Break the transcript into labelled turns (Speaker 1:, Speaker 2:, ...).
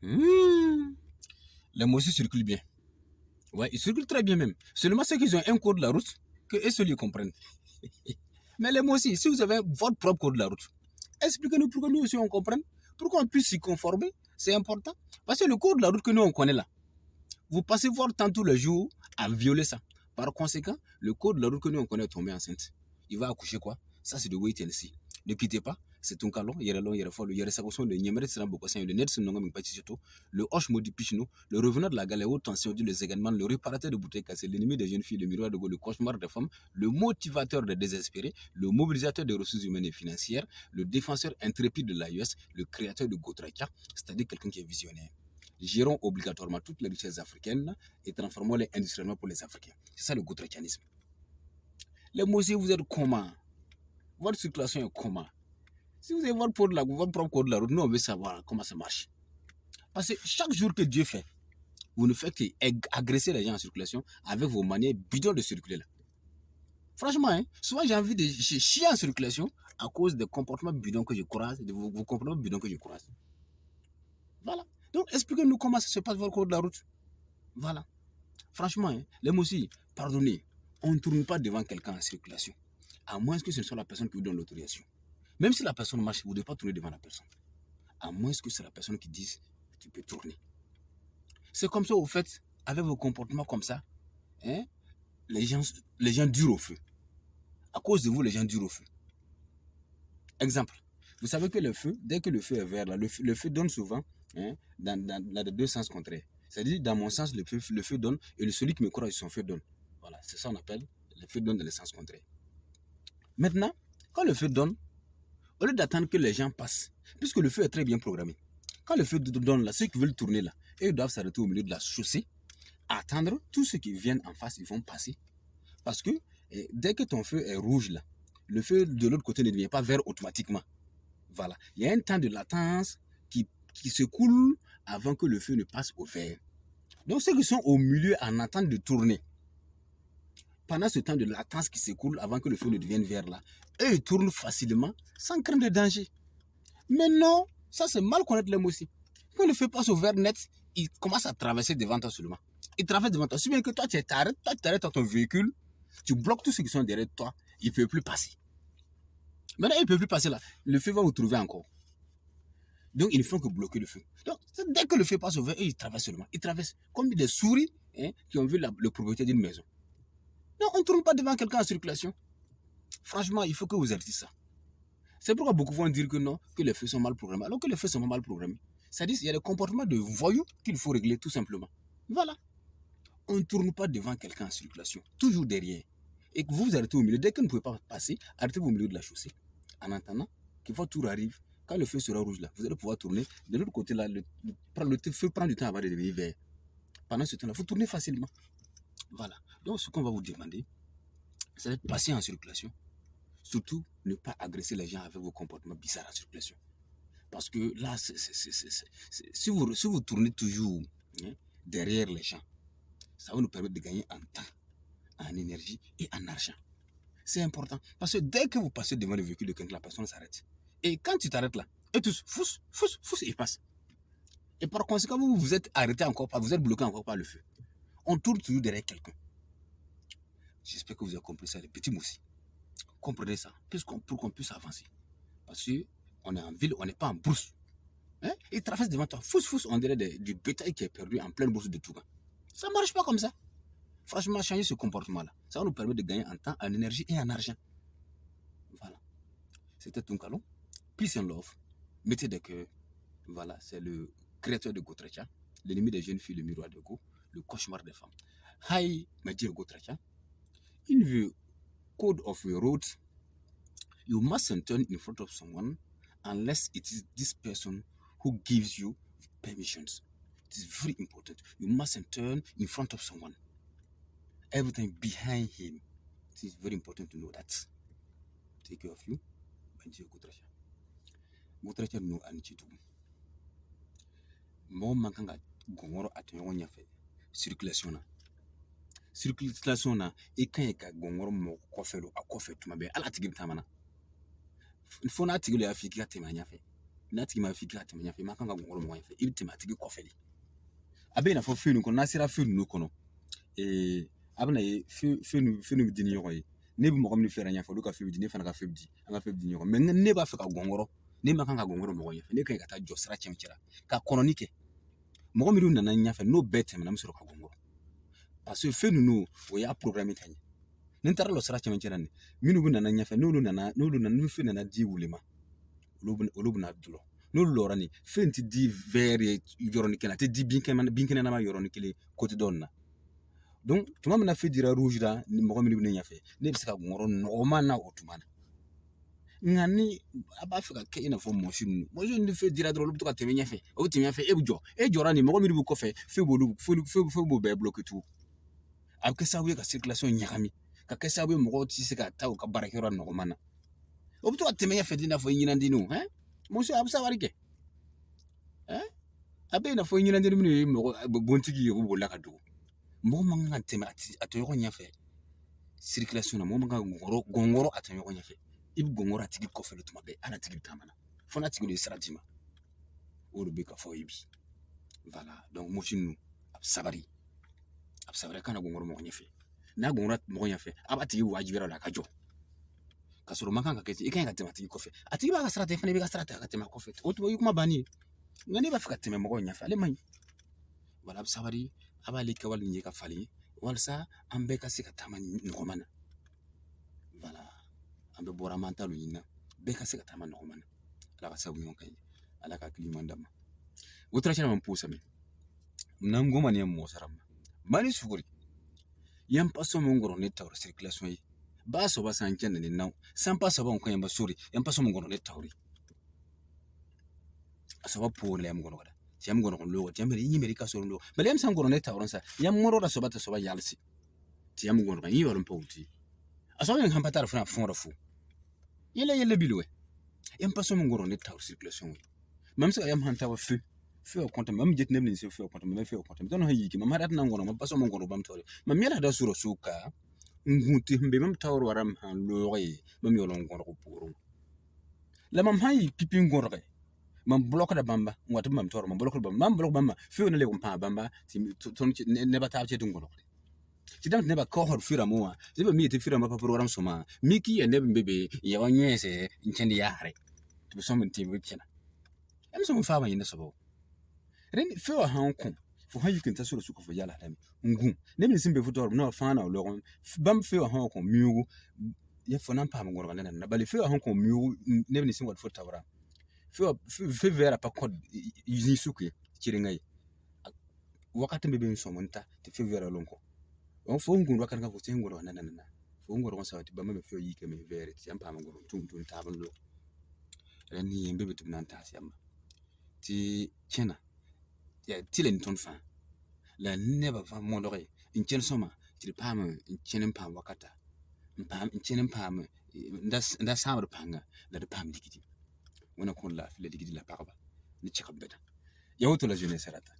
Speaker 1: Hmm. Les mots aussi circulent bien. Ouais, ils circulent très bien même. Seulement c'est qu'ils ont un code de la route que eux seuls ils comprennent. Mais les mots aussi, si vous avez votre propre code de la route, expliquez-nous pour que nous aussi on comprenne, pour qu'on puisse s'y conformer. C'est important. Parce que le code de la route que nous on connaît là, vous passez votre temps tous les jours à violer ça. Par conséquent, le code de la route que nous on connaît est tombé enceinte. Il va accoucher quoi? Ça c'est de wait and see. Ne quittez pas. C'est ton calon, il y a long, il y a fort, il y a de Niamere Sram Bokossan, le net Sunonga Mpachito, le Hoche Modi Pichino, le revenant de la galère haute tension du les également, le réparateur de bouteilles cassées, l'ennemi des jeunes filles, le miroir de Gaulle, le cauchemar des femmes, le motivateur des désespérés, le mobilisateur des ressources humaines et financières, le défenseur intrépide de l'AIS, le créateur de Gotrakia, c'est-à-dire quelqu'un qui est visionnaire. Gérons obligatoirement toutes les richesses africaines et transformons-les industriellement pour les Africains. C'est ça le Gotrakianisme. Les Mosés, vous êtes comment? Votre circulation est comment? Si vous avez votre propre code de la route, nous on veut savoir comment ça marche. Parce que chaque jour que Dieu fait, vous ne faites qu'agresser les gens en circulation avec vos manières bidons de circuler là. Franchement, hein, souvent j'ai envie de chier en circulation à cause des comportements bidons que je croise, de vos comportements bidons que je croise. Voilà. Donc expliquez-nous comment ça se passe votre code de la route. Voilà. Franchement, hein, les mots aussi, pardonnez, on ne tourne pas devant quelqu'un en circulation, à moins que ce soit la personne qui vous donne l'autorisation. Même si la personne marche, vous ne devez pas tourner devant la personne. À moins que c'est la personne qui dise tu peux tourner. C'est comme ça, au fait, avec vos comportements comme ça, hein, les gens durent au feu. À cause de vous, les gens durent au feu. Exemple, vous savez que le feu, dès que le feu est vert, là, le feu donne souvent dans les deux sens contraires. C'est-à-dire, dans mon sens, le feu donne, et celui qui me croit, son feu donne. Voilà, c'est ça qu'on appelle le feu donne dans le sens contraire. Maintenant, quand le feu donne, au lieu d'attendre que les gens passent, puisque le feu est très bien programmé, quand le feu donne là, ceux qui veulent tourner là, ils doivent s'arrêter au milieu de la chaussée, attendre, tous ceux qui viennent en face, ils vont passer. Parce que dès que ton feu est rouge là, le feu de l'autre côté ne devient pas vert automatiquement. Voilà. Il y a un temps de latence qui se coule avant que le feu ne passe au vert. Donc ceux qui sont au milieu en attente de tourner, pendant ce temps de latence qui s'écoule avant que le feu ne devienne vert là, eux ils tournent facilement sans crainte de danger. Mais non, ça c'est mal connaître les mots aussi. Quand le feu passe au vert net, il commence à traverser devant toi seulement. Il traverse devant toi. Si bien que toi tu t'arrêtes dans ton véhicule, tu bloques tous ceux qui sont derrière toi, il ne peut plus passer. Maintenant, il ne peut plus passer là. Le feu va vous trouver encore. Donc, il ne faut que bloquer le feu. Donc, dès que le feu passe au vert, il traverse seulement. Il traverse comme des souris qui ont vu le propriétaire d'une maison. Non, on ne tourne pas devant quelqu'un en circulation. Franchement, il faut que vous arrêtiez ça. C'est pourquoi beaucoup vont dire que non, que les feux sont mal programmés. Alors que les feux sont mal programmés. C'est-à-dire qu'il y a des comportements de voyous qu'il faut régler tout simplement. Voilà. On ne tourne pas devant quelqu'un en circulation. Toujours derrière. Et que vous vous arrêtez au milieu. Dès que vous ne pouvez pas passer, arrêtez-vous au milieu de la chaussée. En attendant que votre tour arrive. Quand le feu sera rouge là, vous allez pouvoir tourner. De l'autre côté là, le feu prend du temps avant de devenir vert. Pendant ce temps-là, vous tournez facilement. Voilà. Donc ce qu'on va vous demander, c'est d'être patient en circulation. Surtout, ne pas agresser les gens avec vos comportements bizarres en circulation. Parce que là, si vous tournez toujours derrière les gens, ça va nous permettre de gagner en temps, en énergie et en argent. C'est important. Parce que dès que vous passez devant le véhicule de quelqu'un, la personne s'arrête. Et quand tu t'arrêtes là, et tous, fous, il passe. Et par conséquent, vous vous êtes arrêté encore pas, vous êtes bloqué encore par le feu. On tourne toujours derrière quelqu'un. J'espère que vous avez compris ça, les petits moussis. Comprenez ça, pour qu'on puisse avancer. Parce qu'on est en ville, on n'est pas en brousse. Il traverse devant toi, on dirait du bétail qui est perdu en pleine brousse de Touga. Ça ne marche pas comme ça. Franchement, changer ce comportement-là, ça va nous permettre de gagner en temps, en énergie et en argent. Voilà. C'était Tunkalo. Peace and love. Mettez des cœurs. Voilà, c'est le créateur de Gotracha, l'ennemi des jeunes filles, le miroir de Go, le cauchemar des femmes. Hi, my dear Gotracha. In the code of your road, you mustn't turn in front of someone unless it is this person who gives you permissions. It is very important. You mustn't turn in front of someone. Everything behind him. It is very important to know that. Take care of you. Banjie Gotracha. Gotracha no anichitu. Mo mankanga gongoro atenyo nyafe. Circulation na e kan ka gongoro mo kofelo akofe tuma be ala tigim tamana. Fona tigilo ya fiki ka tema nyafe. Nati ma fi gata manya fe makanga gongoro mo fe ibti matigi kofeli abe na fo fenu ko nasira fenu no kono abna fenu dini yoy ne bi mo ko ni fera nya fo do ka fi dini fa na ka fi di anga fi dini yoy men ne ba fa ka gongoro ne makanga gongoro mo fe ne kan ka ta josra chemchira ka koronike mo mi na nya fe no betem na msoro ka gongoro parce que fenu no o ya programme tanya nintar lo sra chemchira ni minu bu na nya fe no na fe na di wulema olu na dulo no lorani fenti di very yoroni kena te di binkena na ma yoroni kele côté donna donc tuma na fe dira rouge da ni mo mi ne nyafe ne bisaka ngoro no mana otumana ngani aba fika ke ina fo motion ni fe dira dro lu to ka teme nyafe o teme nyafe e jorani mo mi bu ko fe bo be bloquer tout ab ke sawe ka circulation nyakami ka ke sawe mo ti se ka taw ka barakero no mana o to ka teme nyafe dina fo nyina ndinu monsieur absa warike abe na fo nyina ndinu ni mo bontigi yo bo la ka do mo manga teme atoyo nyafe circulation na mo manga gongoro atoyo nyafe ib gongoro atigi ko fe lutuma be ana tigi tamana fona tigi de stratima o be ka fo ibi voilà donc mo chinu absabari kana gongoro mo nyafe na gongoro mo nyafe abati wajibira la kajo kasoro makanga kete ikanya katema tigi kofe atigi ba kasrata fane be kasrata katema kofe oto yukuma bani ngani ba fika teme mo nyafe ale mai wala absabari abali ka wal nje ka fali walsa ambe ka sika tamani ngomana voilà ambe bora mantalu yina be ka sika tamani ngomana ala ka sabu yon kay ala ka klimandama wotra chana mampusa me ngoma ni mo sarama mani suguri yam paso mo ngoro ne tawra circulation yi ba so ba san kenne ni naw san paso ba ko yamba suri yam paso mo ngoro ne tawri asaba pour le am ngoro wada yam ngoro ko lo yam ni nyimeri ka so lo bale yam san ngoro ne tawron sa yam ngoro da so ba ta so ba yalsi ti yam ngoro yi wala mpouti aso yan hampatar fona fon rafu yele bilwe yam paso mo ngoro ne tawr circulation yi mam sa yam hanta wa feu au compte mam jet nem ni se feu au compte mam feu au compte don hayiki mam hadat na ngoro mam paso mo ngoro bam tawri mam yela da suro suka nguti mbe mam tawr waram han loye mam yolo ngoro ko puru la mam hayi pipi ngoro ke mam block da bamba ngwatu mam tawr mam block bamba feu na le ko pa bamba ton ne ba taw che ngoro ti dam ne ba ko hor fira mo je ba mi te fira ma pa program soma miki e ne bebe ya wa nyese nchendi yare to so mun ti wikena am so mun fa ba yin so bo ren feu a han ko fo ha yikin ta sura suko fo yala dami ngun ne bi simbe futor no fa na lo bam feu a han ko miugo ya fo nan pa mo ngoro na bali feu a han ko miugo ne bi sim wat fo tawra feu vera pa ko yi suku ci ngai wakati mbebe so monta te feu vera lonko on fo ngun wakati ka fo te ngoro na fo ngoro on sawati bam me feu yi ke me vere ti am pa mo ngoro tum tabon lo ren ni mbebe tum nan ta siam ti chena ya tilen ton fa la neba fa mondore in chen soma ti pam in chen pam wakata pam in chen pam nda samar panga la de pam digidi wona kon la file digidi la parba ni chikabeda ya woto la jeunesse rata